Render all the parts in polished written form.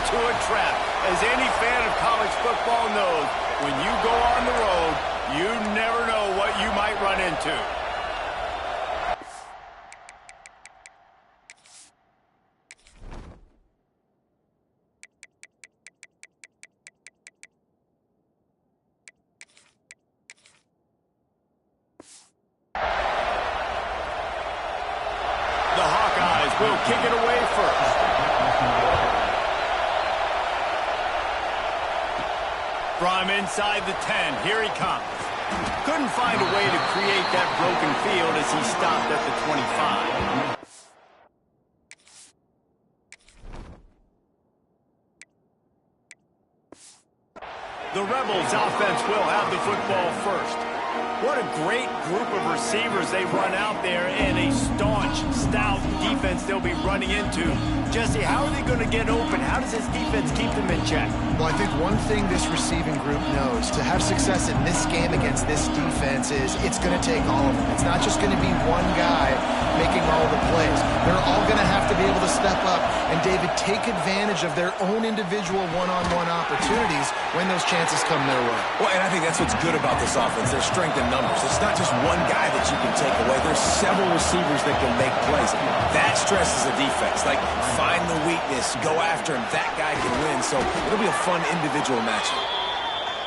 into a trap. As any fan of college football knows, when you go on the road, you never know what you might run into. The Hawkeyes will kick it away first. From inside the 10, here he comes. Couldn't find a way to create that broken field as he stopped at the 25. The Rebels offense will have the football first. What a great group of receivers they run out there, and a staunch, stout defense they'll be running into. Jesse, how are they going to get open? How does this defense keep them in check? Well, I think one thing this receiving group knows, to have success in this game against this defense, is it's going to take all of them. It's not just going to be one guy making all the plays. They're all going to have to be able to step up and, David, take advantage of their own individual one-on-one opportunities when those chances come their way. Well, and I think that's what's good about this offense, their strength in numbers. It's not just one guy that you can take away. There's several receivers that can make plays. That stresses the defense. Like, find the weakness, go after him. That guy can win. So it'll be a fun individual matchup.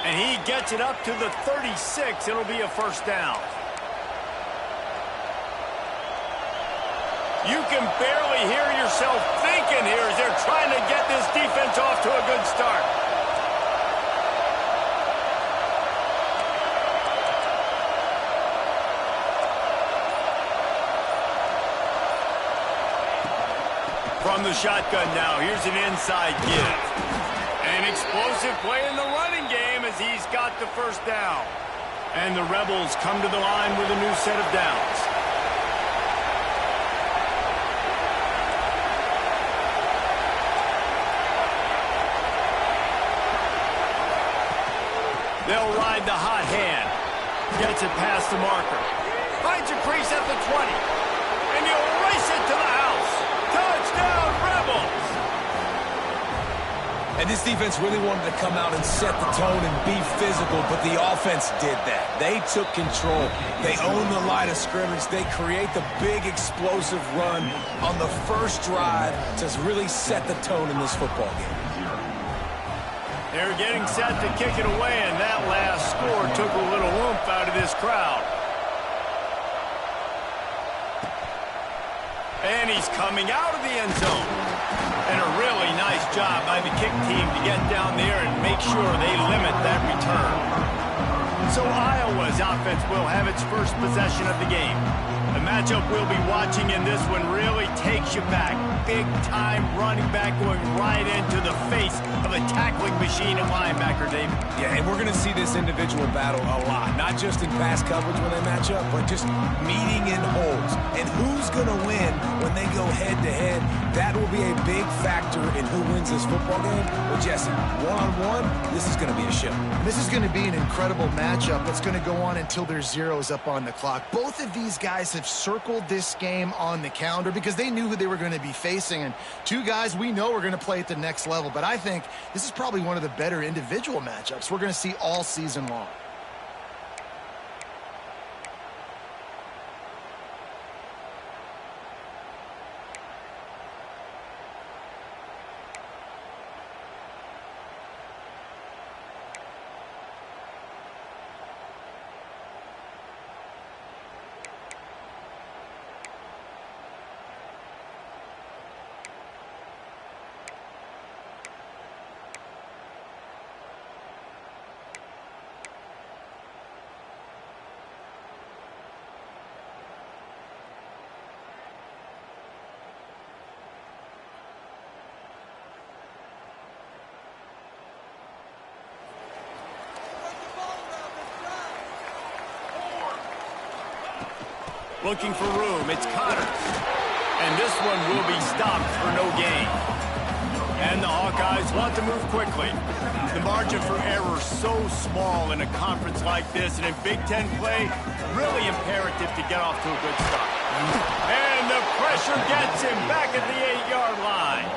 And he gets it up to the 36. It'll be a first down. You can barely hear yourself thinking here as they're trying to get this defense off to a good start. From the shotgun now, here's an inside give. An explosive play in the running game as he's got the first down. And the Rebels come to the line with a new set of downs. They'll ride the hot hand. Gets it past the marker. Finds a crease at the 20. And he'll race it to the house. Touchdown, Rebels! And this defense really wanted to come out and set the tone and be physical, but the offense did that. They took control. They owned the line of scrimmage. They create the big explosive run on the first drive to really set the tone in this football game. They're getting set to kick it away, and that last score took a little oomph out of this crowd. And he's coming out of the end zone. And a really nice job by the kick team to get down there and make sure they limit that return. So Iowa's offense will have its first possession of the game. The matchup we'll be watching in this one really takes you back. Big-time running back going right into the face of a tackling machine and linebacker, David. Yeah, and we're going to see this individual battle a lot. Not just in pass coverage when they match up, but just meeting in holes. And who's going to win when they go head-to-head? That will be a big factor in who wins this football game. Well, Jesse, one-on-one, this is going to be a show. This is going to be an incredible matchup that's going to go on until there's zeros up on the clock. Both of these guys have circled this game on the calendar because they knew who they were going to be facing. And two guys we know are going to play at the next level. But I think this is probably one of the better individual matchups we're going to see all season long. Looking for room, it's Connors. And this one will be stopped for no gain. And the Hawkeyes want to move quickly. The margin for error so small in a conference like this, and in Big Ten play, really imperative to get off to a good start. And the pressure gets him back at the 8-yard line.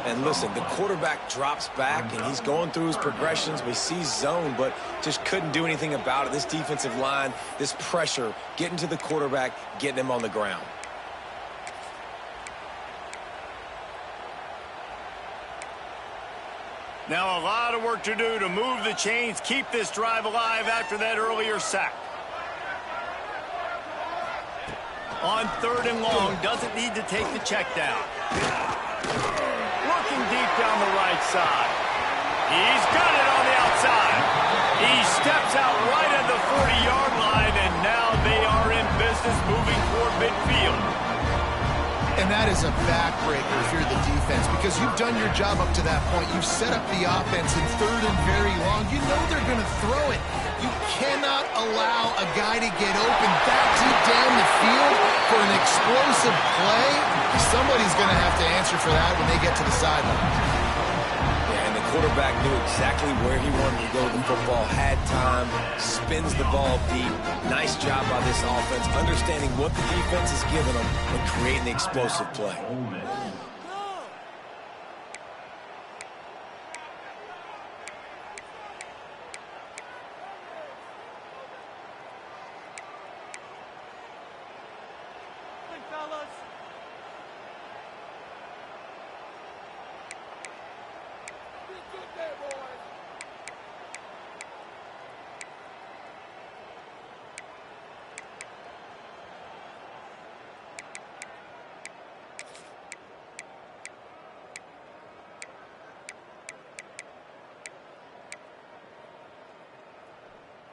And And listen, the quarterback drops back, and he's going through his progressions. We see zone, but just couldn't do anything about it. This defensive line, this pressure, getting to the quarterback, getting him on the ground. Now a lot of work to do to move the chains, keep this drive alive after that earlier sack. On 3rd and long, doesn't need to take the check down. Looking deep down the right side. He's got it on the outside. He steps out right at the 40-yard line, and now they are in business moving toward midfield. And that is a backbreaker if you're the defense, because you've done your job up to that point. You've set up the offense in 3rd and very long. You know they're going to throw it. You cannot allow a guy to get open that deep down the field for an explosive play. Somebody's going to have to answer for that when they get to the sideline. Yeah, and the quarterback knew exactly where he wanted to go with the football, had time, spins the ball deep. Nice job by this offense, understanding what the defense is giving them and creating the explosive play.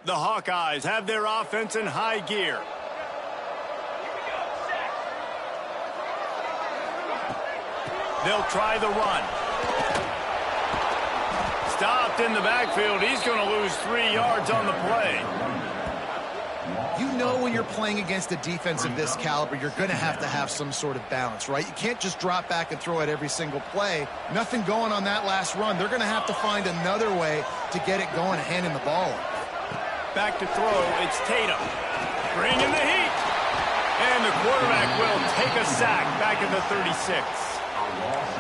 The Hawkeyes have their offense in high gear. They'll try the run. Stopped in the backfield. He's going to lose 3 yards on the play. You know when you're playing against a defense of this caliber, you're going to have some sort of balance, right? You can't just drop back and throw it every single play. Nothing going on that last run. They're going to have to find another way to get it going and handing the ball. Back to throw, it's Tatum. Bringing the heat. And the quarterback will take a sack back at the 36.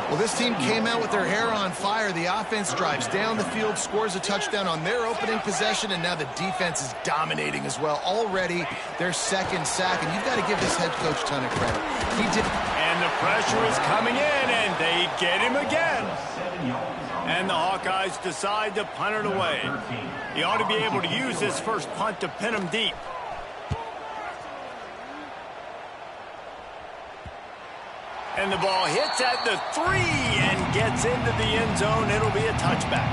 Well, this team came out with their hair on fire. The offense drives down the field, scores a touchdown on their opening possession, and now the defense is dominating as well. Already their 2nd sack, and you've got to give this head coach a ton of credit. He did. And the pressure is coming in, and they get him again. And the Hawkeyes decide to punt it away. He ought to be able to use his first punt to pin him deep. And the ball hits at the 3 and gets into the end zone. It'll be a touchback.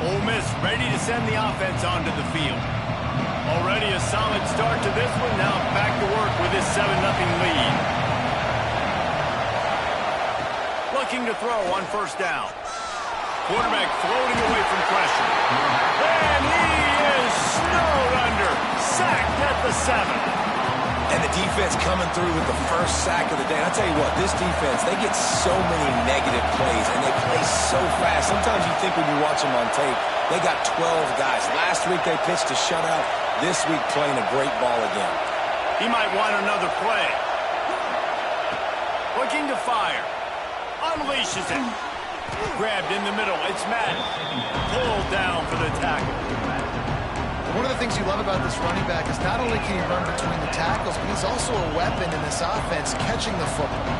Ole Miss ready to send the offense onto the field. Already a solid start to this one. Now back to work with this 7-0 lead. Looking to throw on 1st down. Quarterback floating away from pressure. And he is snowed under. Sacked at the 7. And the defense coming through with the first sack of the day. I'll tell you what, this defense, they get so many negative plays, and they play so fast. Sometimes you think when you watch them on tape, they got 12 guys. Last week they pitched a shutout. This week playing a great ball again. He might want another play. Looking to fire. Unleashes it. Grabbed in the middle. It's Madden. Pulled down for the tackle. One of the things you love about this running back is not only can he run between the tackles, but he's also a weapon in this offense, catching the football.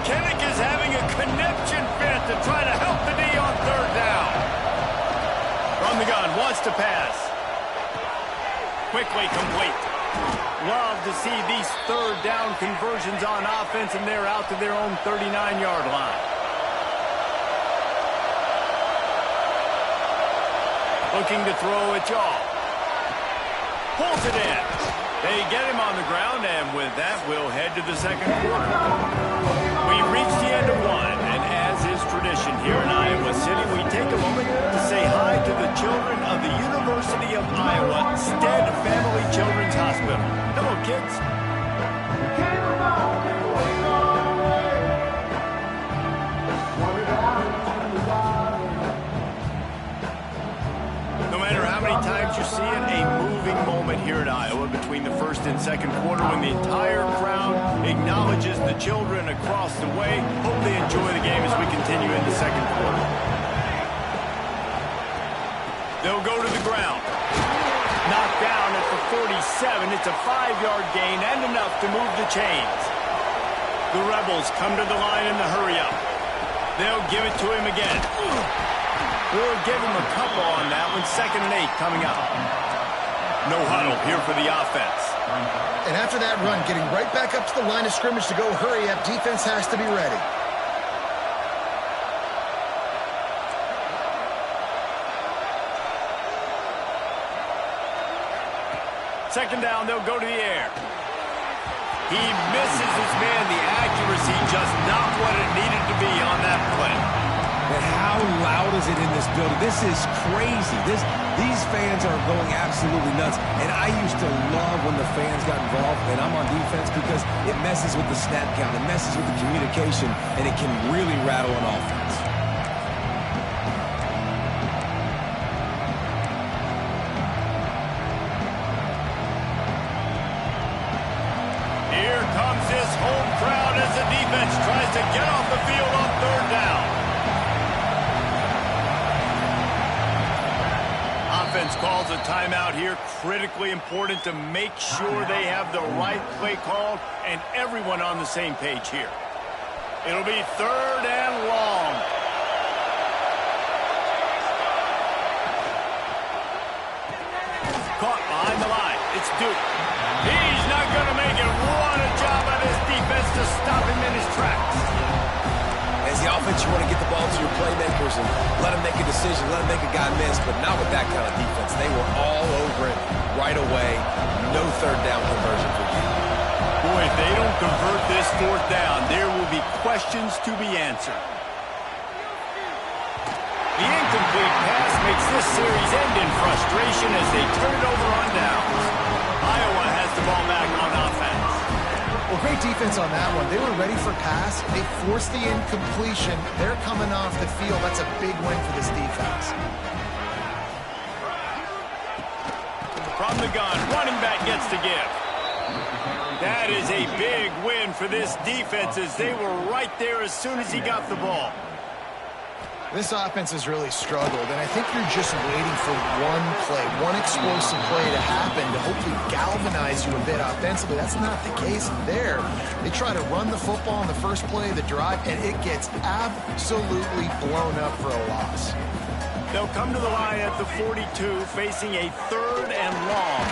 Kinnick is having a conniption fit to try to help the D on 3rd down. From the gun, wants to pass. Quickly complete. Love to see these 3rd down conversions on offense, and they're out to their own 39-yard line. Looking to throw it, Jaw. Pulls it in. They get him on the ground, and with that, we'll head to the 2nd quarter. We've reached the end of one, and as is tradition here in Iowa City, we take a moment to say hi to the children of the University of Iowa Stead Family Children's Hospital. Hello, kids. No matter how many times you see it, a moving moment here at Iowa between the first and second quarter when the entire crowd acknowledges the children across the way. Hope they enjoy the game as we continue in the second quarter. They'll go to the ground. Knocked down at the 47. It's a 5-yard gain and enough to move the chains. The Rebels come to the line in the hurry-up. They'll give it to him again. We'll give him a couple on that one. 2nd and 8 coming up. No huddle here for the offense. And after that run, getting right back up to the line of scrimmage to go hurry up, defense has to be ready. Second down, they'll go to the air. He misses his man. The accuracy just not what it needed to be on that play. But how loud is it in this building? This is crazy. These fans are going absolutely nuts. And I used to love when the fans got involved, and I'm on defense, because it messes with the snap count. It messes with the communication, and it can really rattle an offense. Here comes this home crowd as the defense tries to get off the field on 3rd down. Offense calls a timeout here. Critically important to make sure they have the right play called and everyone on the same page here. It'll be 3rd and long. Caught behind the line. It's Duke. He's not going to make it. What a job by this defense to stop him in his tracks. As the offense, you want to get the ball to your playmakers and let them make a decision, let them make a guy miss, but not with that kind of defense. They were all over it right away. No 3rd down conversion for you. Boy, if they don't convert this 4th down, there will be questions to be answered. The incomplete pass makes this series end in frustration as they turn it over on downs. Iowa has the ball back on offense. Well, great defense on that one. They were ready for pass. They forced the incompletion. They're coming off the field. That's a big win for this defense. From the gun, running back gets to give. That is a big win for this defense as they were right there as soon as he got the ball. This offense has really struggled, and I think you're just waiting for one play, one explosive play to happen to hopefully galvanize you a bit offensively. That's not the case there. They try to run the football on the first play of the drive, and it gets absolutely blown up for a loss. They'll come to the line at the 42, facing a 3rd and long.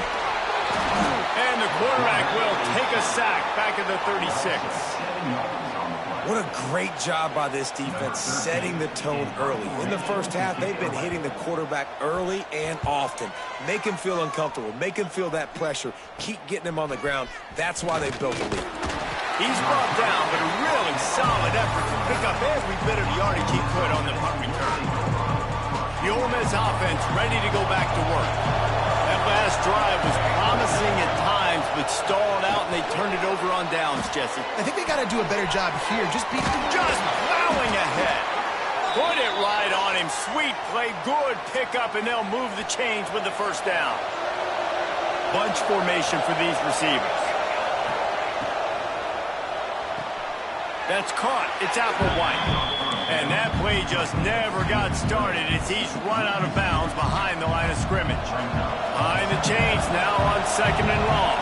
And the quarterback will take a sack back at the 36. What a great job by this defense setting the tone early. In the first half, they've been hitting the quarterback early and often. Make him feel uncomfortable. Make him feel that pressure. Keep getting him on the ground. That's why they built the lead. He's brought down, but a really solid effort to pick up every bit of yardage he could on the punt return. The Ole Miss offense ready to go back to work. That last drive was promising at times, but stalled out, and they turned it over on downs, Jesse. I think they got to do a better job here. Just plowing ahead. Put it right on him. Sweet play, good pickup, and they'll move the chains with the 1st down. Bunch formation for these receivers. That's caught. It's Applewhite. And that play just never got started as he's run out of bounds behind the line of scrimmage. Behind the chains now on 2nd and long.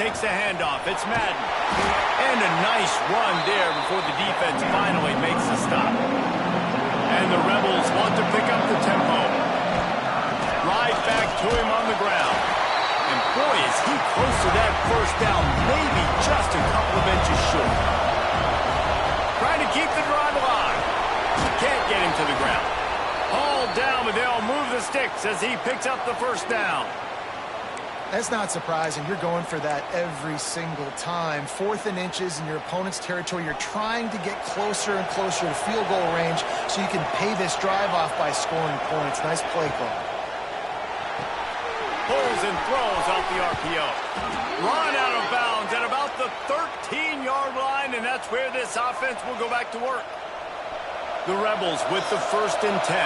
Takes the handoff. It's Madden. And a nice run there before the defense finally makes the stop. And the Rebels want to pick up the tempo. Right back to him on the ground. And boy, is he close to that 1st down, maybe just a couple of inches short. Trying to keep the drive alive. Can't get him to the ground. Hauled down, but they'll move the sticks as he picks up the 1st down. That's not surprising. You're going for that every single time. 4th and inches in your opponent's territory. You're trying to get closer and closer to field goal range so you can pay this drive off by scoring points. Nice play call. Pulls and throws off the RPO. Run out of bounds at about the 13-yard line, and that's where this offense will go back to work. The Rebels with the 1st and 10.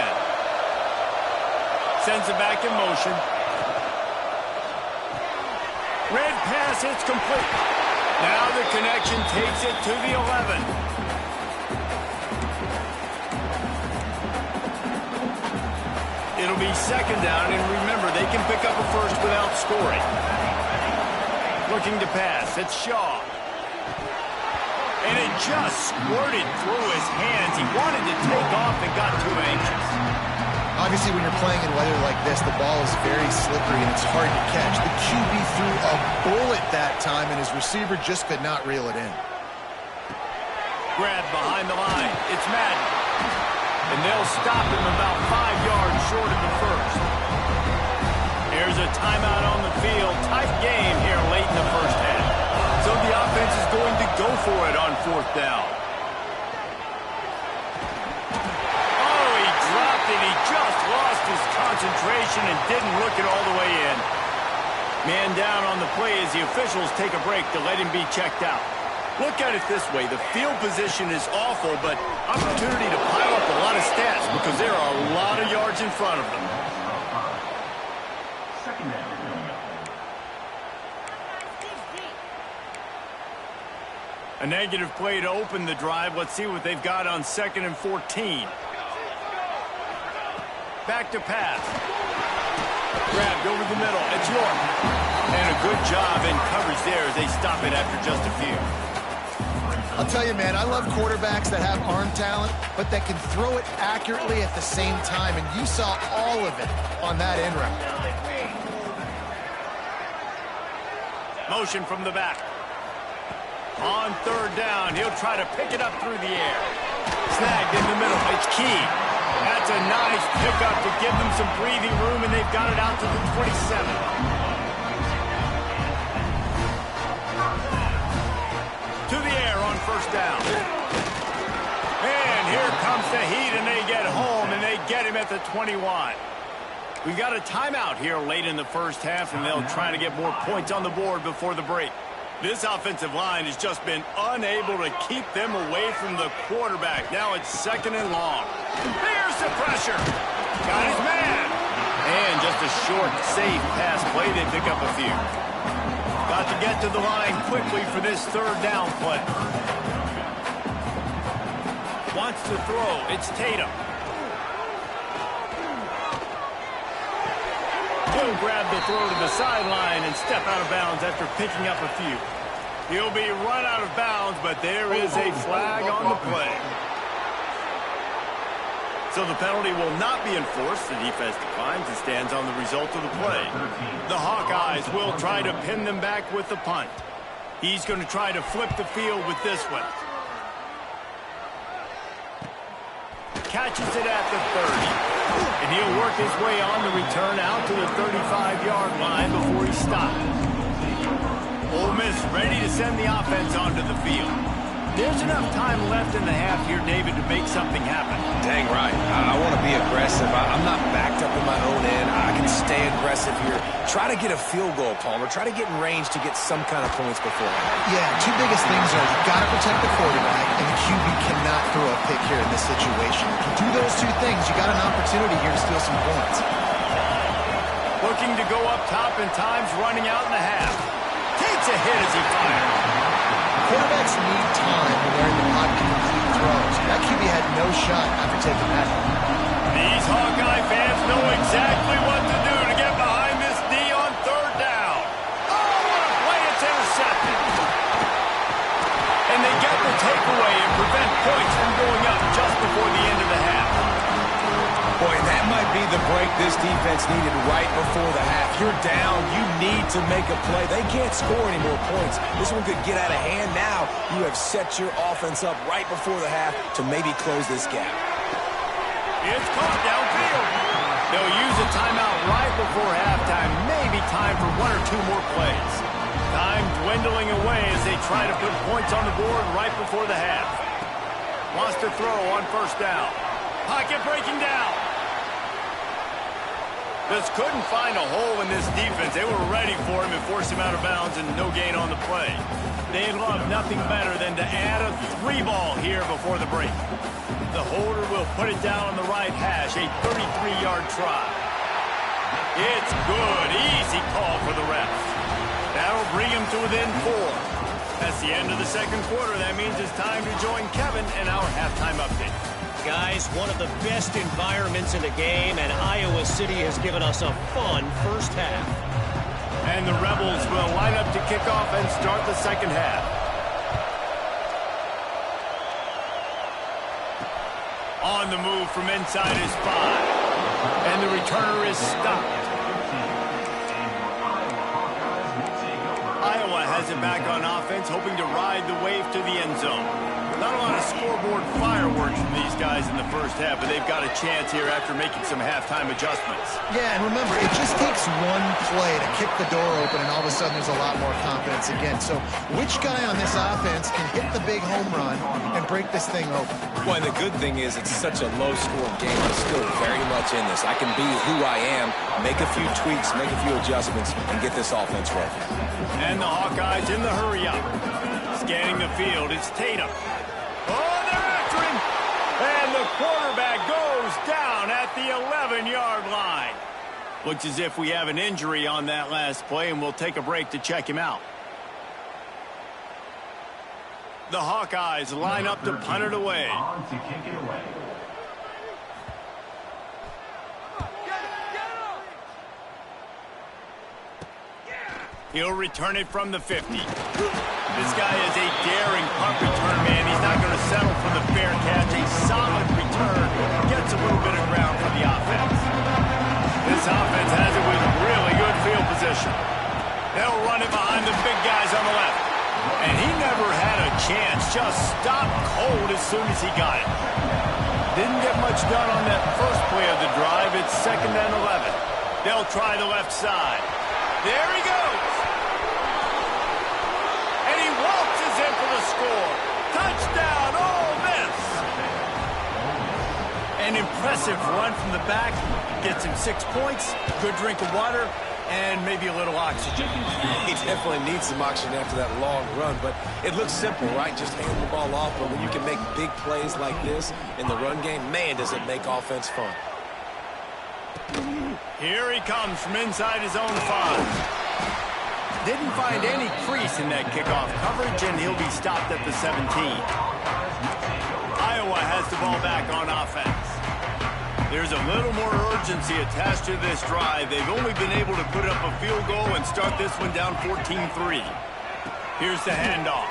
sends it back in motion. Red pass, it's complete. Now the connection takes it to the 11. It'll be second down, and remember, they can pick up a first without scoring. Looking to pass, it's Shaw. And it just squirted through his hands. He wanted to take off and got too anxious. Obviously, when you're playing in weather like this, the ball is very slippery and it's hard to catch. The QB threw a bullet that time, and his receiver just could not reel it in. Grab behind the line. It's Madden. And they'll stop him about 5 yards short of the first. Here's a timeout on the field. Tight game here late in the first half. So the offense is going to go for it on fourth down. Oh, he dropped it. He just lost his concentration and didn't look it all the way in. Man down on the play as the officials take a break to let him be checked out. Look at it this way. The field position is awful, but opportunity to pile up a lot of stats because there are a lot of yards in front of them. A negative play to open the drive. Let's see what they've got on 2nd and 14. Back to pass. Grabbed over the middle. It's York. And a good job in coverage there as they stop it after just a few. I'll tell you, man, I love quarterbacks that have arm talent, but that can throw it accurately at the same time, and you saw all of it on that end route. Motion from the back. On third down, he'll try to pick it up through the air. Snagged in the middle. It's Key. That's a nice pickup to give them some breathing room, and they've got it out to the 27. To the air on first down. And here comes the heat, and they get home, and they get him at the 21. We've got a timeout here late in the first half, and they'll try to get more points on the board before the break. This offensive line has just been unable to keep them away from the quarterback. Now it's 2nd and long. Here's the pressure. Got his man. And just a short, safe pass play. They pick up a few. Got to get to the line quickly for this third down play. Wants to throw. It's Tatum. He'll grab the throw to the sideline and step out of bounds after picking up a few. He'll be run out of bounds, but there is a flag on the play. So the penalty will not be enforced. The defense declines and stands on the result of the play. The Hawkeyes will try to pin them back with the punt. He's going to try to flip the field with this one. Catches it at the 30. And he'll work his way on the return out to the 35-yard line before he's stopped. Ole Miss ready to send the offense onto the field. There's enough time left in the half here, David, to make something happen. Dang right. I want to be aggressive. I'm not backed up in my own end. I can stay aggressive here. Try to get a field goal, Palmer. Try to get in range to get some kind of points beforehand. Yeah, two biggest things are you've got to protect the quarterback, and the QB cannot throw a pick here in this situation. If you do those two things, you got an opportunity here to steal some points. Looking to go up top, and time's running out in the half. Takes a hit as he fires. Quarterbacks need time when they're in the pocket to complete throws. That QB had no shot after taking that. These Hawkeye fans know exactly what to do to get behind this D on third down. Oh, what a play. It's intercepted. And they get the takeaway and prevent points from going up just before the end of the half. Boy, that might be the break this defense needed right before the half. You're down. You need to make a play. They can't score any more points. This one could get out of hand now. You have set your offense up right before the half to maybe close this gap. It's caught downfield. They'll use a timeout right before halftime. Maybe time for one or two more plays. Time dwindling away as they try to put points on the board right before the half. Wants to throw on first down. Pocket breaking down. Just couldn't find a hole in this defense. They were ready for him and forced him out of bounds and no gain on the play. They love nothing better than to add a 3-ball here before the break. The holder will put it down on the right hash, a 33-yard try. It's good. Easy call for the refs. That'll bring him to within 4. That's the end of the second quarter. That means it's time to join Kevin in our halftime update. Guys, one of the best environments in the game, and Iowa City has given us a fun first half. And the Rebels will line up to kick off and start the second half. On the move from inside his 5. And the returner is stopped. Iowa has it back on offense, hoping to ride the wave to the end zone. Not a lot of scoreboard fireworks from these guys in the first half, but they've got a chance here after making some halftime adjustments. Yeah, and remember, it just takes one play to kick the door open, and all of a sudden there's a lot more confidence again. So which guy on this offense can hit the big home run and break this thing open? Well, and the good thing is it's such a low-scoring game. I'm still very much in this. I can be who I am, make a few tweaks, make a few adjustments, and get this offense rolling. And the Hawkeyes in the hurry-up. Scanning the field, it's Tatum. Oh, they're after him! And the quarterback goes down at the 11-yard line. Looks as if we have an injury on that last play, and we'll take a break to check him out. The Hawkeyes line up to punt it away. He'll return it from the 50. This guy is a daring punt return man. He's not going to settle for the fair catch. A solid return gets a little bit of ground for the offense. This offense has it with really good field position. They'll run it behind the big guys on the left. And he never had a chance. Just stopped cold as soon as he got it. Didn't get much done on that first play of the drive. It's 2nd and 11. They'll try the left side. There he goes. And he waltzes in for the score. Touchdown, Ole Miss. An impressive run from the back. Gets him 6 points, good drink of water, and maybe a little oxygen. He definitely needs some oxygen after that long run, but it looks simple, right? Just hand the ball off, but when you can make big plays like this in the run game, man, does it make offense fun. Here he comes from inside his own 5. Didn't find any crease in that kickoff coverage, and he'll be stopped at the 17. Iowa has the ball back on offense. There's a little more urgency attached to this drive. They've only been able to put up a field goal and start this one down 14-3. Here's the handoff.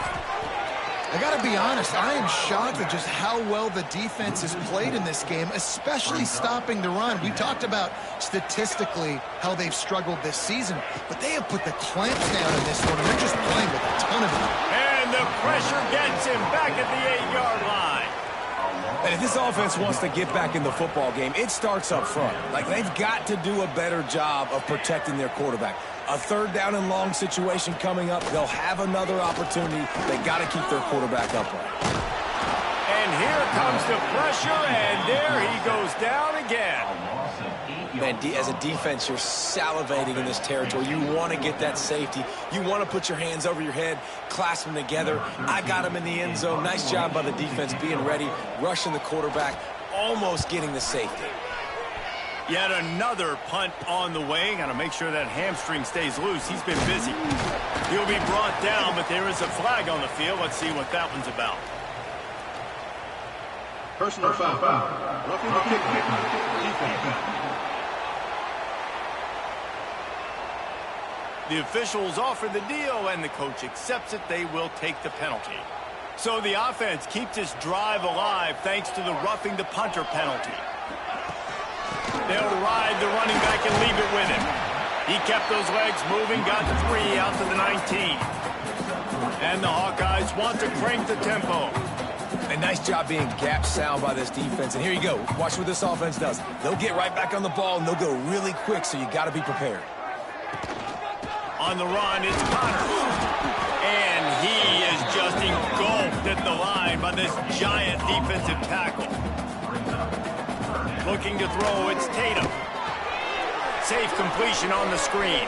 I got to be honest, I am shocked at just how well the defense has played in this game, especially stopping the run. We talked about statistically how they've struggled this season, but they have put the clamps down in this one, and they're just playing with a ton of it. And the pressure gets him back at the 8-yard line. And if this offense wants to get back in the football game, it starts up front. Like, they've got to do a better job of protecting their quarterback. A 3rd down and long situation coming up. They'll have another opportunity. They got to keep their quarterback upright. And here comes the pressure, and there he goes down again. Man, as a defense, you're salivating in this territory. You want to get that safety. You want to put your hands over your head, clasp them together. I got him in the end zone. Nice job by the defense being ready, rushing the quarterback, almost getting the safety. Yet another punt on the way. Got to make sure that hamstring stays loose. He's been busy. He'll be brought down, but there is a flag on the field. Let's see what that one's about. Personal foul. Roughing the kick. Defense. The officials offer the deal, and the coach accepts it. They will take the penalty. So the offense keeps this drive alive thanks to the roughing the punter penalty. They'll ride the running back and leave it with him. He kept those legs moving, got 3 out to the 19. And the Hawkeyes want to crank the tempo. A nice job being gap sound by this defense. And here you go. Watch what this offense does. They'll get right back on the ball, and they'll go really quick, so you got to be prepared. On the run, it's Connor. And he is just engulfed at the line by this giant defensive tackle. Looking to throw, it's Tatum. Safe completion on the screen.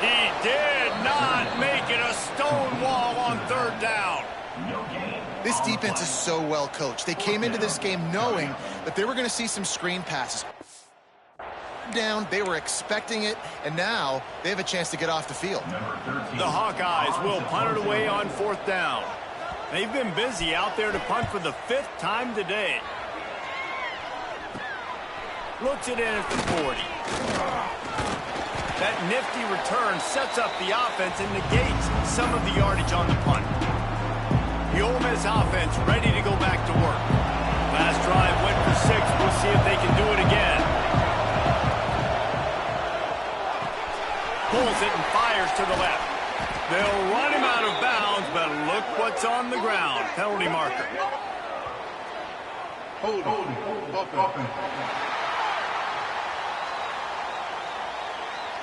He did not make it a stone wall on 3rd down. This defense is so well coached. They came into this game knowing that they were going to see some screen passes. down. They were expecting it, and now they have a chance to get off the field. The Hawkeyes will punt it away on 4th down. They've been busy out there to punt for the 5th time today. Looks it in at the 40. That nifty return sets up the offense and negates some of the yardage on the punt. The Ole Miss offense ready to go back to work. Last drive went for 6. We'll see if they can do it again. Pulls it and fires to the left. They'll run him out of bounds, but look what's on the ground. Penalty marker.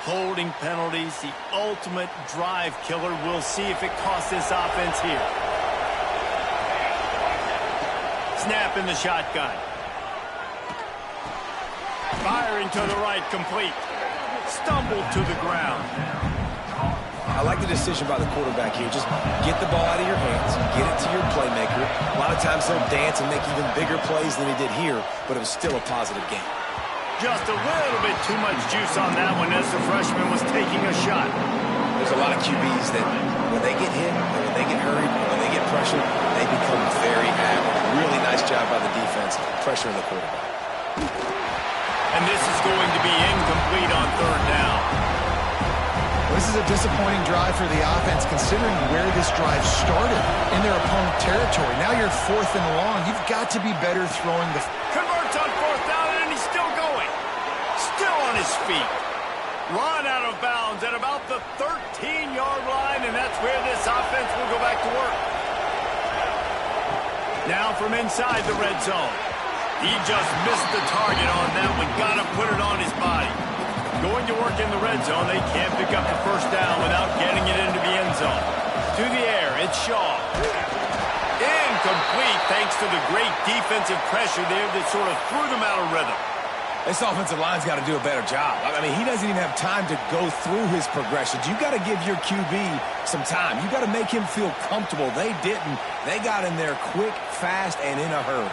Holding penalties, the ultimate drive killer. We'll see if it costs this offense here. Snap in the shotgun. Firing to the right, complete. Stumbled to the ground. I like the decision by the quarterback here. Just get the ball out of your hands, get it to your playmaker. A lot of times he'll dance and make even bigger plays than he did here, but it was still a positive game. Just a little bit too much juice on that one as the freshman was taking a shot. There's a lot of QBs that when they get hit, and when they get hurried, and when they get pressured, they become very active. Really nice job by the defense pressuring the quarterback. And this is going to be incomplete on 3rd down. This is a disappointing drive for the offense considering where this drive started in their opponent territory. Now you're 4th and long. You've got to be better throwing the... Converts on 4th down, and he's still going. Still on his feet. Run out of bounds at about the 13-yard line, and that's where this offense will go back to work. Now from inside the red zone. He just missed the target on that one. Got to put it on his body. Going to work in the red zone. They can't pick up the 1st down without getting it into the end zone. To the air, it's Shaw. Incomplete thanks to the great defensive pressure there that sort of threw them out of rhythm. This offensive line's got to do a better job. I mean, he doesn't even have time to go through his progressions. You got to give your QB some time. You got to make him feel comfortable. They didn't. They got in there quick, fast, and in a hurry.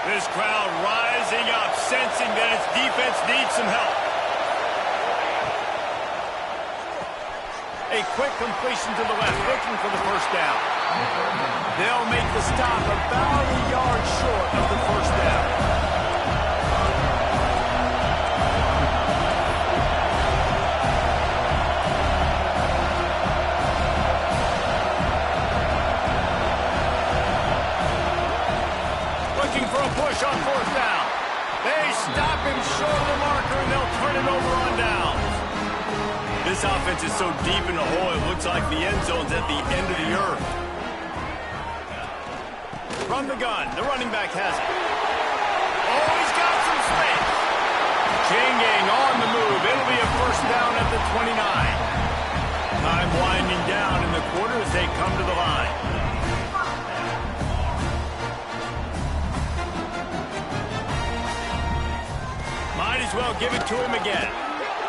This crowd rising up, sensing that its defense needs some help. A quick completion to the left, looking for the 1st down. They'll make the stop about a yard short of the 1st down. Looking for a push on 4th down. They stop him short of the marker, and they'll turn it over on downs. This offense is so deep in the hole, it looks like the end zone's at the end of the earth. From the gun, the running back has it. Oh, he's got some space. Changing on the move. It'll be a 1st down at the 29. Time winding down in the quarter as they come to the line. Might as well give it to him again.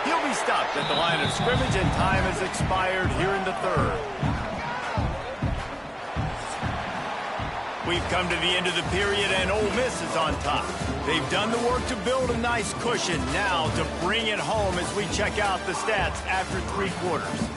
He'll be stopped at the line of scrimmage, and time has expired here in the 3rd. We've come to the end of the period, and Ole Miss is on top. They've done the work to build a nice cushion. Now to bring it home as we check out the stats after 3 quarters.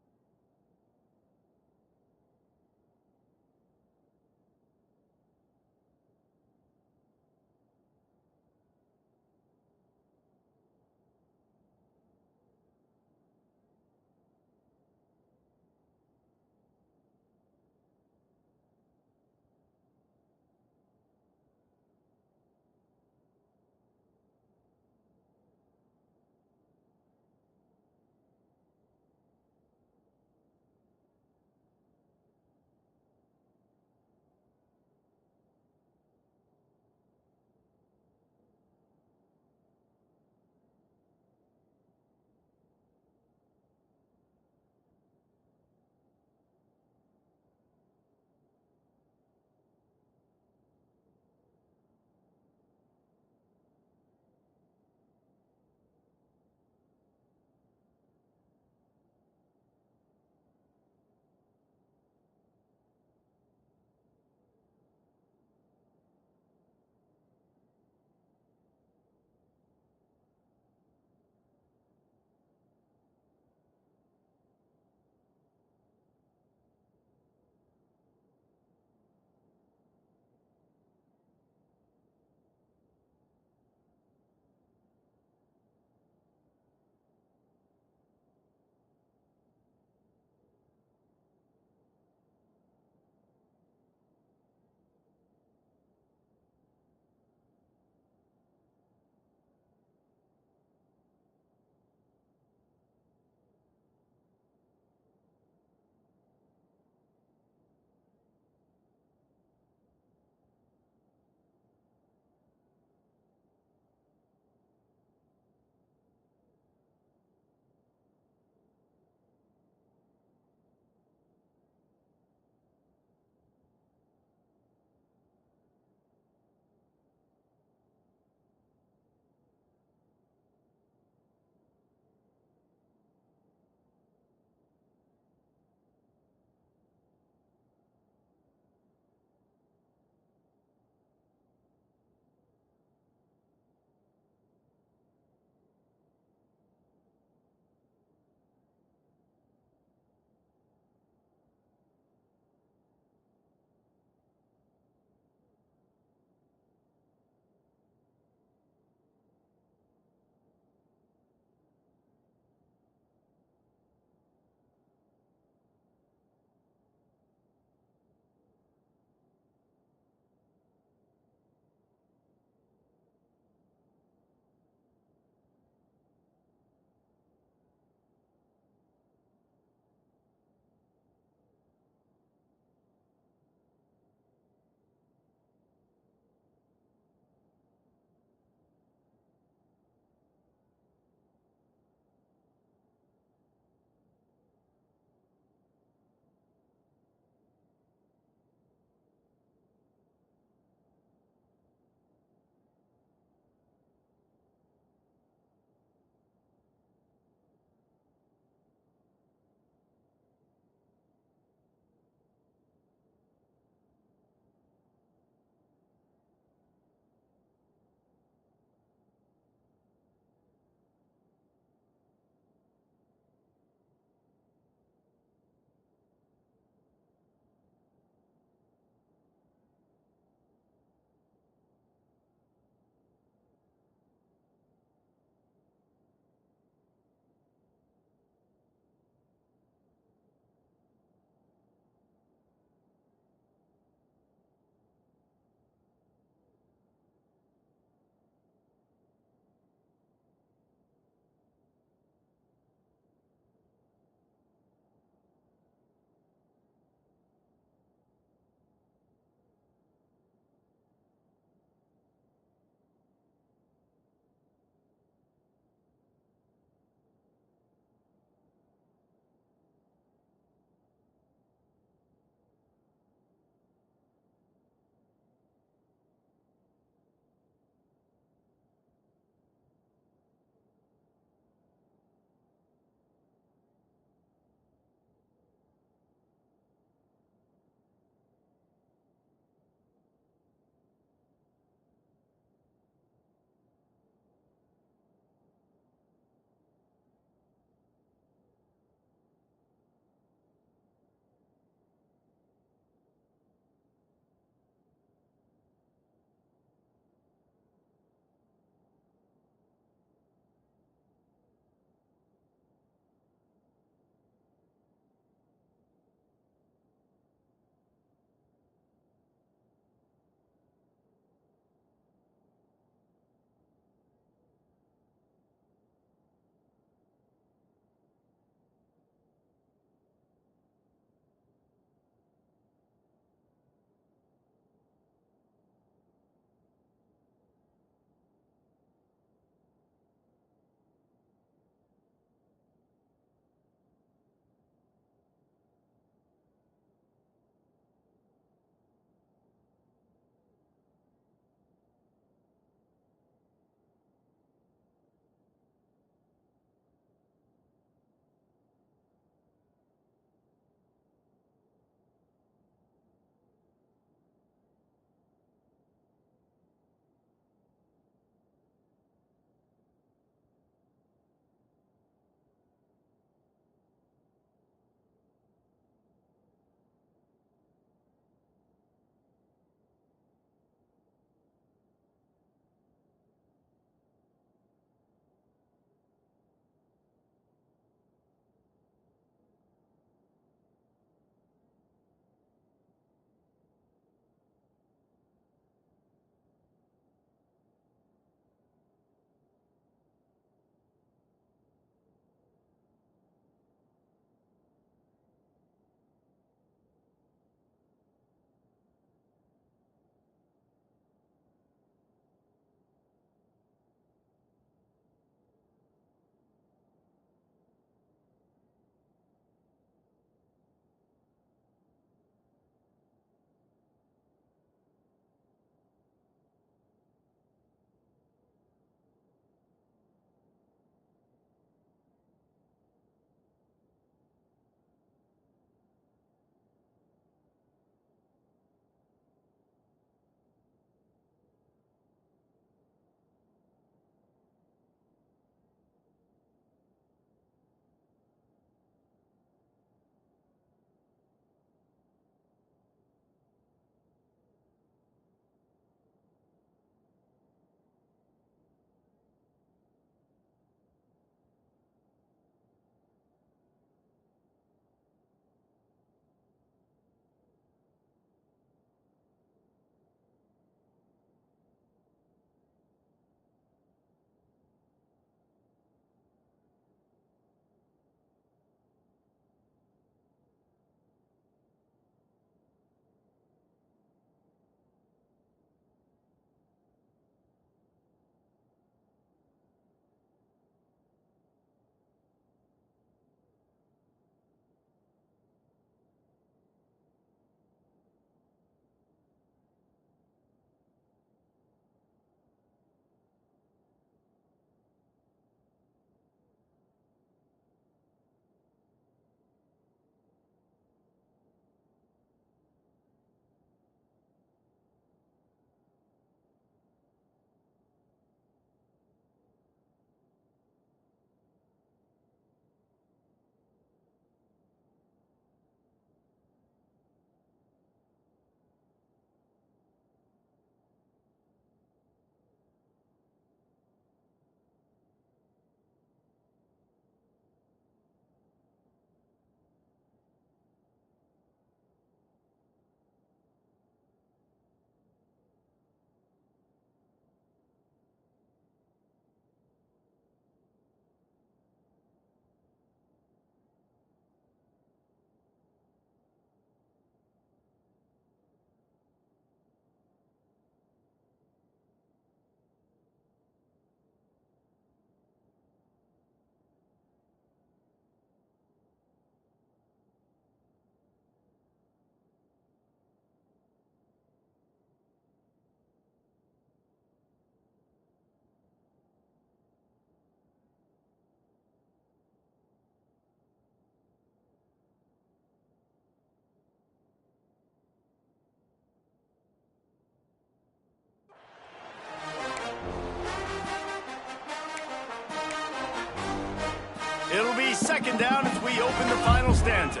second down as we open the final stanza.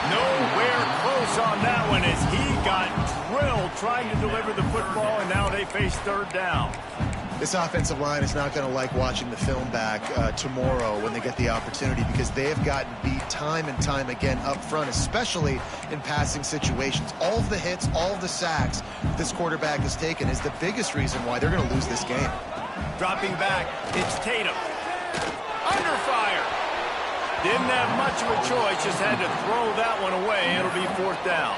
Nowhere close on that one as he got drilled trying to deliver the football, and now they face third down. This offensive line is not going to like watching the film back tomorrow when they get the opportunity, because they have gotten beat time and time again up front, especially in passing situations. All of the hits, all of the sacks this quarterback has taken is the biggest reason why they're going to lose this game. Dropping back, it's Tatum. Under fire. Didn't have much of a choice, just had to throw that one away. It'll be fourth down.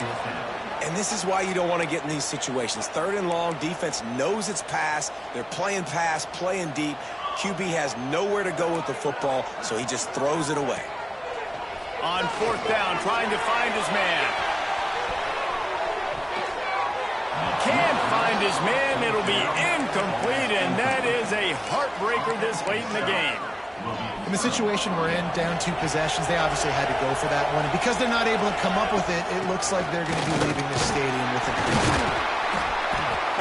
And this is why you don't want to get in these situations. Third and long, defense knows it's pass. They're playing pass, playing deep. QB has nowhere to go with the football, so he just throws it away. On fourth down, trying to find his man. Can't find his man. It'll be incomplete, and that is a heartbreaker this late in the game. In the situation we're in, down 2 possessions, they obviously had to go for that one. And because they're not able to come up with it, it looks like they're going to be leaving the stadium with a clean.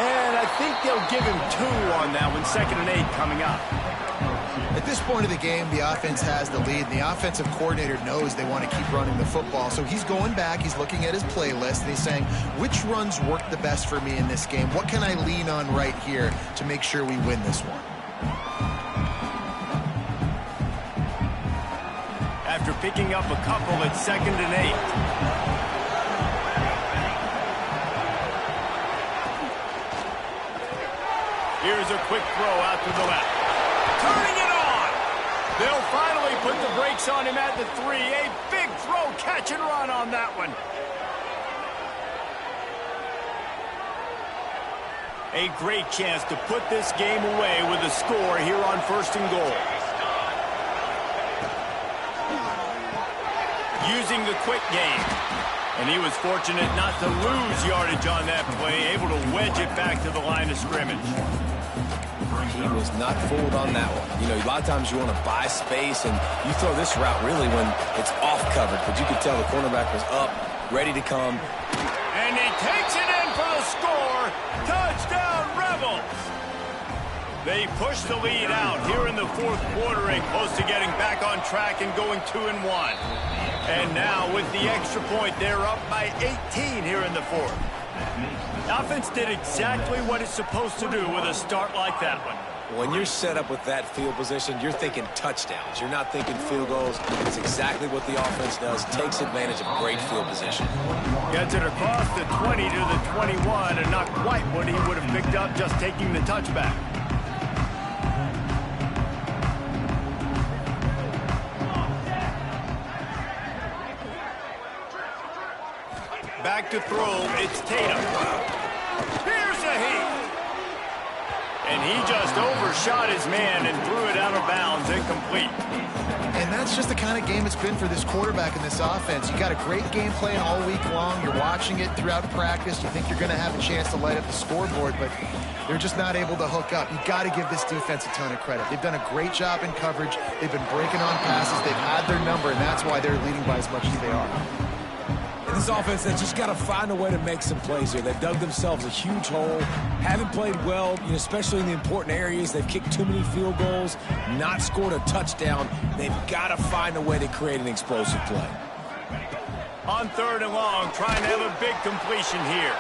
And I think they'll give him 2 on that one, 2nd and 8 coming up. At this point of the game, the offense has the lead, and the offensive coordinator knows they want to keep running the football. So he's going back, he's looking at his playlist, and he's saying, which runs work the best for me in this game? What can I lean on right here to make sure we win this one? After picking up a couple, it's 2nd and 8. Here's a quick throw out to the left. Turning it on! They'll finally put the brakes on him at the 3. A big throw, catch and run on that one. A great chance to put this game away with a score here on 1st and goal. Using the quick game. And he was fortunate not to lose yardage on that play, able to wedge it back to the line of scrimmage. He was not fooled on that one. You know, a lot of times you want to buy space, and you throw this route really when it's off covered. But you could tell the cornerback was up, ready to come. And he takes it in for the score. Touchdown, Rebels! They push the lead out here in the 4th quarter and close to getting back on track and going 2-1. And now with the extra point, they're up by 18 here in the 4th. The offense did exactly what it's supposed to do with a start like that one. When you're set up with that field position, you're thinking touchdowns. You're not thinking field goals. It's exactly what the offense does. Takes advantage of great field position. Gets it across the 20 to the 21, and not quite what he would have picked up just taking the touchback. Back to throw, it's Tatum. Here's a heat. And he just overshot his man and threw it out of bounds, incomplete. And that's just the kind of game it's been for this quarterback in this offense. You got a great game plan all week long. You're watching it throughout practice. You think you're going to have a chance to light up the scoreboard, but they're just not able to hook up. You got to give this defense a ton of credit. They've done a great job in coverage. They've been breaking on passes. They've had their number, and that's why they're leading by as much as they are. This offense, they just got to find a way to make some plays here. They've dug themselves a huge hole, haven't played well, especially in the important areas. They've kicked too many field goals, not scored a touchdown. They've got to find a way to create an explosive play. On 3rd and long, trying to have a big completion here.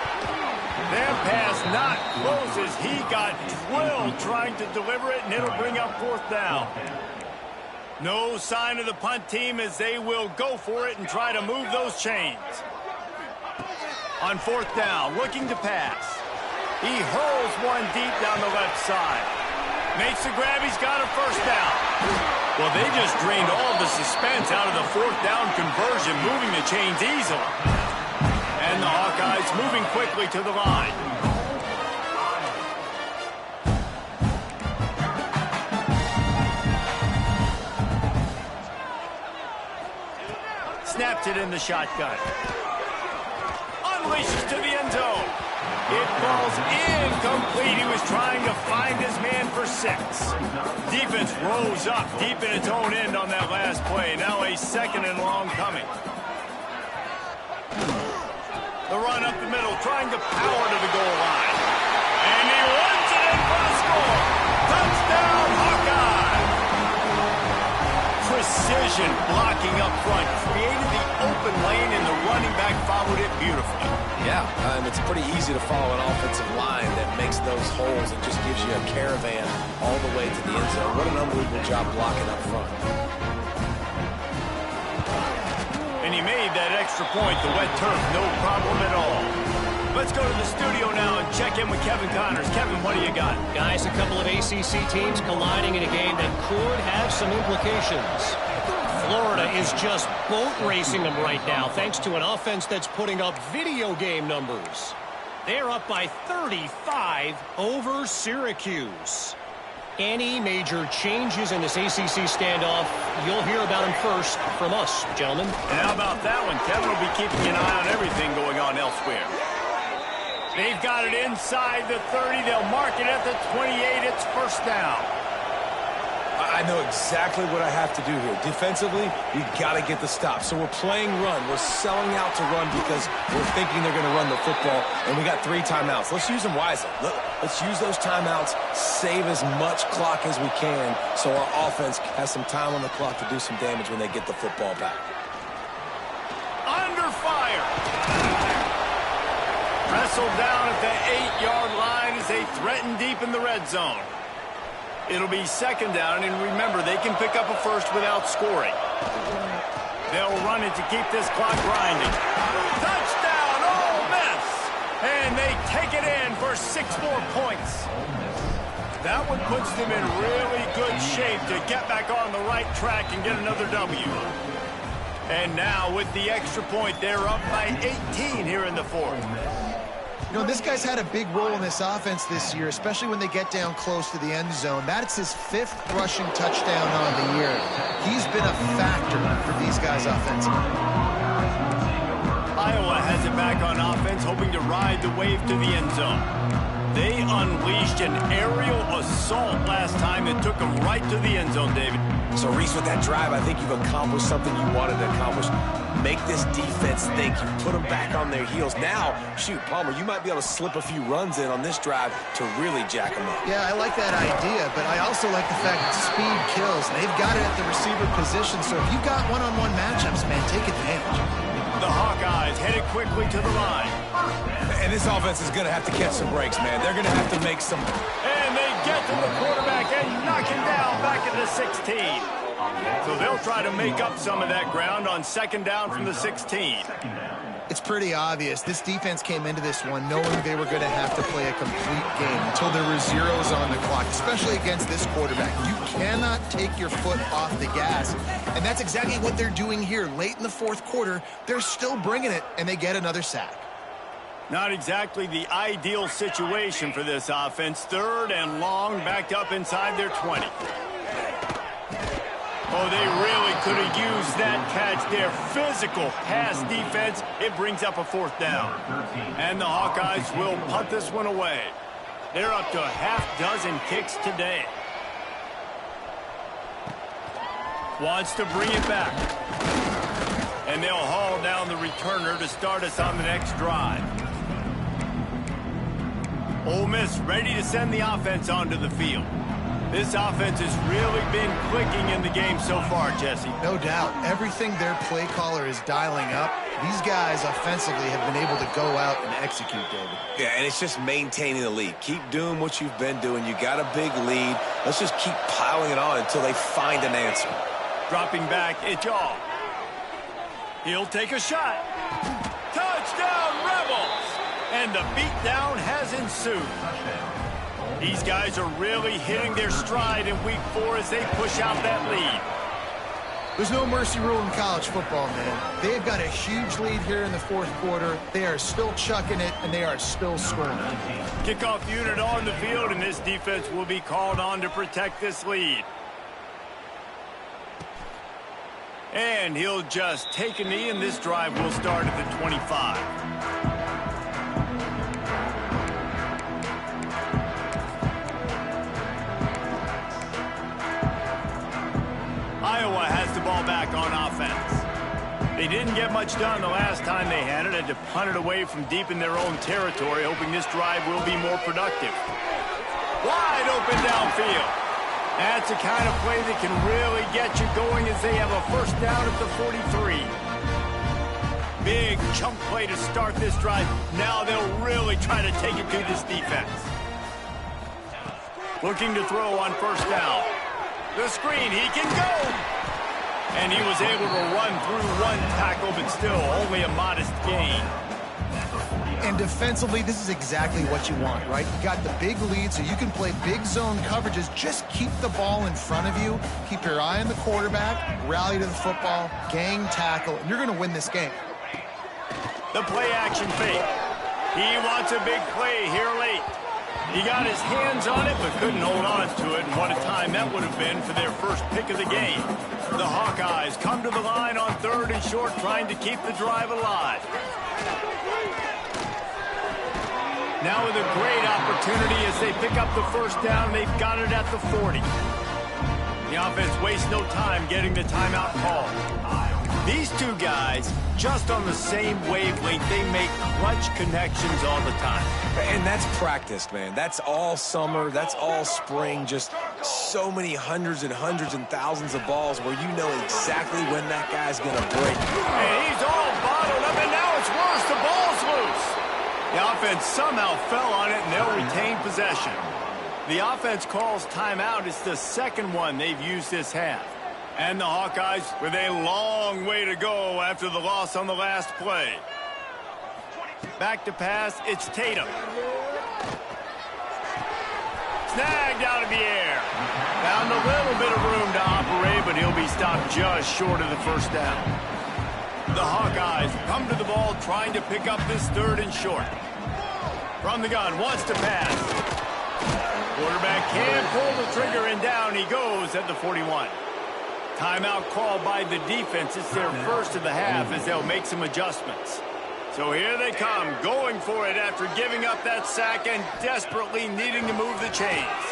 That pass not close as he got drilled trying to deliver it, and it'll bring up 4th down. No sign of the punt team as they will go for it and try to move those chains. On 4th down, looking to pass. He hurls one deep down the left side. Makes the grab, he's got a 1st down. Well, they just drained all the suspense out of the 4th down conversion, moving the chains easily. And the Hawkeyes moving quickly to the line. Snaps it in the shotgun. Unleashes to the end zone. It falls incomplete. He was trying to find his man for 6. Defense rose up deep in its own end on that last play. Now a 2nd and long coming. The run up the middle, trying to power to the goal line. And he runs it in for the score. score. Touchdown, Hawkeye. Precision blocking up front created the open lane, and the running back followed it beautifully. Yeah, and it's pretty easy to follow an offensive line that makes those holes and just gives you a caravan all the way to the end zone. What an unbelievable job blocking up front. And he made that extra point, the wet turf, no problem at all. Let's go to the studio now and check in with Kevin Connors. Kevin, what do you got? Guys, a couple of ACC teams colliding in a game that could have some implications. Florida is just boat racing them right now, thanks to an offense that's putting up video game numbers. They're up by 35 over Syracuse. Any major changes in this ACC standoff, you'll hear about them first from us, gentlemen. And how about that one? Kevin will be keeping an eye on everything going on elsewhere. They've got it inside the 30. They'll mark it at the 28. It's first down. I know exactly what I have to do here. Defensively, we got to get the stop. So we're playing run. We're selling out to run because we're thinking they're going to run the football, and we got 3 timeouts. Let's use them wisely. Let's use those timeouts, save as much clock as we can so our offense has some time on the clock to do some damage when they get the football back. Under fire. Wrestled down at the 8-yard line as they threaten deep in the red zone. It'll be second down, and remember, they can pick up a first without scoring. They'll run it to keep this clock grinding. Touchdown, Ole Miss! And they take it in for 6 more points. That one puts them in really good shape to get back on the right track and get another W. And now, with the extra point, they're up by 18 here in the fourth. You know, this guy's had a big role in this offense this year, especially when they get down close to the end zone. That's his 5th rushing touchdown on the year. He's been a factor for these guys offensively. Iowa has it back on offense, hoping to ride the wave to the end zone. They unleashed an aerial assault last time that took them right to the end zone, David. So, Reese, with that drive, I think you've accomplished something you wanted to accomplish. Make this defense think. You put them back on their heels. Now, shoot, Palmer, you might be able to slip a few runs in on this drive to really jack them up. Yeah, I like that idea, but I also like the fact that speed kills. They've got it at the receiver position, so if you've got one-on-one matchups, man, take advantage. The Hawkeyes headed quickly to the line. And this offense is going to have to catch some breaks, man. They're going to have to make some... And they get to the quarterback and knock him down back at the 16. So they'll try to make up some of that ground on second down from the 16. It's pretty obvious. This defense came into this one knowing they were going to have to play a complete game until there were zeros on the clock, especially against this quarterback. You cannot take your foot off the gas, and that's exactly what they're doing here. Late in the fourth quarter, they're still bringing it, and they get another sack. Not exactly the ideal situation for this offense. 3rd and long, backed up inside their 20. Oh, they really could have used that catch there. Physical pass defense. It brings up a 4th down. And the Hawkeyes will punt this one away. They're up to a half-dozen kicks today. Wants to bring it back. And they'll haul down the returner to start us on the next drive. Ole Miss ready to send the offense onto the field. This offense has really been clicking in the game so far, Jesse. No doubt. Everything their play caller is dialing up, these guys offensively have been able to go out and execute, David. Yeah, and it's just maintaining the lead. Keep doing what you've been doing. You got a big lead. Let's just keep piling it on until they find an answer. Dropping back, it's all. He'll take a shot. Touchdown, Rebels! And the beatdown has ensued. These guys are really hitting their stride in week 4 as they push out that lead. There's no mercy rule in college football, man. They've got a huge lead here in the fourth quarter. They are still chucking it, and they are still scoring. Kickoff unit on the field, and this defense will be called on to protect this lead. And he'll just take a knee, and this drive will start at the 25. Iowa has the ball back on offense. They didn't get much done the last time they had it. Had to punt it away from deep in their own territory, hoping this drive will be more productive. Wide open downfield. That's the kind of play that can really get you going as they have a first down at the 43. Big chunk play to start this drive. Now they'll really try to take it to this defense. Looking to throw on first down. The screen, he can go. And he was able to run through one tackle, but still only a modest gain. And defensively, this is exactly what you want, right? You got the big lead, so you can play big zone coverages. Just keep the ball in front of you. Keep your eye on the quarterback. Rally to the football. Gang tackle. And you're going to win this game. The play-action fake. He wants a big play here late. He got his hands on it, but couldn't hold on to it. And what a time that would have been for their first pick of the game. The Hawkeyes come to the line on 3rd and short, trying to keep the drive alive. Now with a great opportunity as they pick up the first down. They've got it at the 40. The offense wastes no time getting the timeout call. These two guys, just on the same wavelength, they make clutch connections all the time. And that's practiced, man. That's all summer. That's all spring. Just so many hundreds and thousands of balls where you know exactly when that guy's going to break. And he's all bottled up, and now it's worse. The ball's loose. The offense somehow fell on it, and they'll retain possession. The offense calls timeout. It's the second one they've used this half. And the Hawkeyes with a long way to go after the loss on the last play. Back to pass, it's Tatum. Snagged out of the air. Found a little bit of room to operate, but he'll be stopped just short of the first down. The Hawkeyes come to the ball trying to pick up this 3rd and short. From the gun, wants to pass. Quarterback can't pull the trigger, and down he goes at the 41. Timeout called by the defense. It's their first of the half as they'll make some adjustments. So here they come, going for it after giving up that sack and desperately needing to move the chains.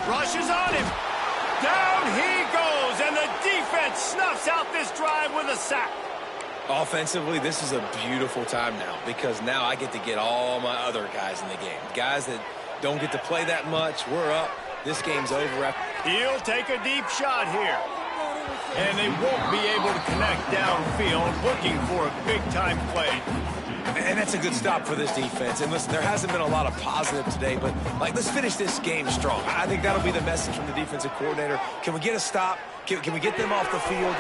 Rushes on him. Down he goes, and the defense snuffs out this drive with a sack. Offensively, this is a beautiful time now because now I get to get all my other guys in the game. Guys that don't get to play that much, we're up. This game's over. He'll take a deep shot here. And they won't be able to connect downfield, looking for a big-time play. And that's a good stop for this defense. And listen, there hasn't been a lot of positive today, but let's finish this game strong. I think that'll be the message from the defensive coordinator. Can we get a stop? Can we get them off the field?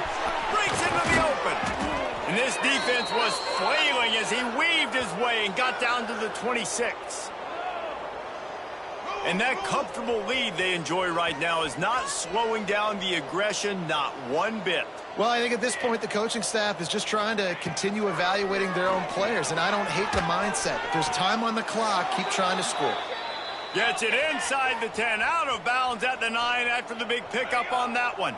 Breaks into the open. And this defense was flailing as he weaved his way and got down to the 26. And that comfortable lead they enjoy right now is not slowing down the aggression, not one bit. Well, I think at this point the coaching staff is just trying to continue evaluating their own players, and I don't hate the mindset. If there's time on the clock, keep trying to score. Gets it inside the 10, out of bounds at the 9 after the big pickup on that one.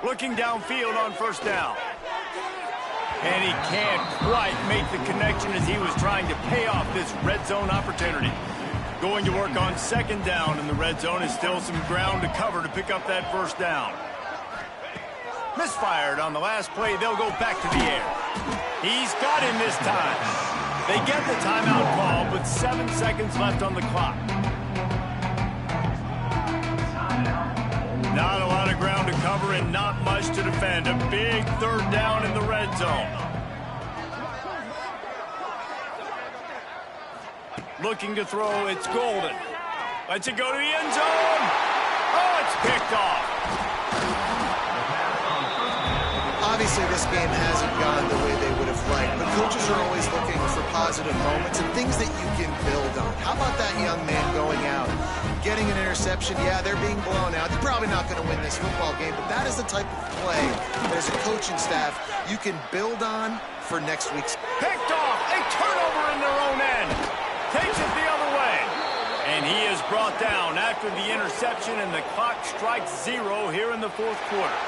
Looking downfield on first down. And he can't quite make the connection as he was trying to pay off this red zone opportunity. Going to work on second down in the red zone is still some ground to cover to pick up that first down. Misfired on the last play. They'll go back to the air. He's got him this time. They get the timeout call with 7 seconds left on the clock. Not a lot of ground to cover and not much to defend. A big 3rd down in the red zone. Looking to throw, it's Golden. Lets it go to the end zone. Oh, it's picked off. Obviously, this game hasn't gone the way they would have liked, but coaches are always looking for positive moments and things that you can build on. How about that young man going out, getting an interception? Yeah, they're being blown out. They're probably not going to win this football game, but that is the type of play that as a coaching staff you can build on for next week's. Picked off. A turnover in their own end. Takes it the other way. And he is brought down after the interception, and the clock strikes 0 here in the 4th quarter.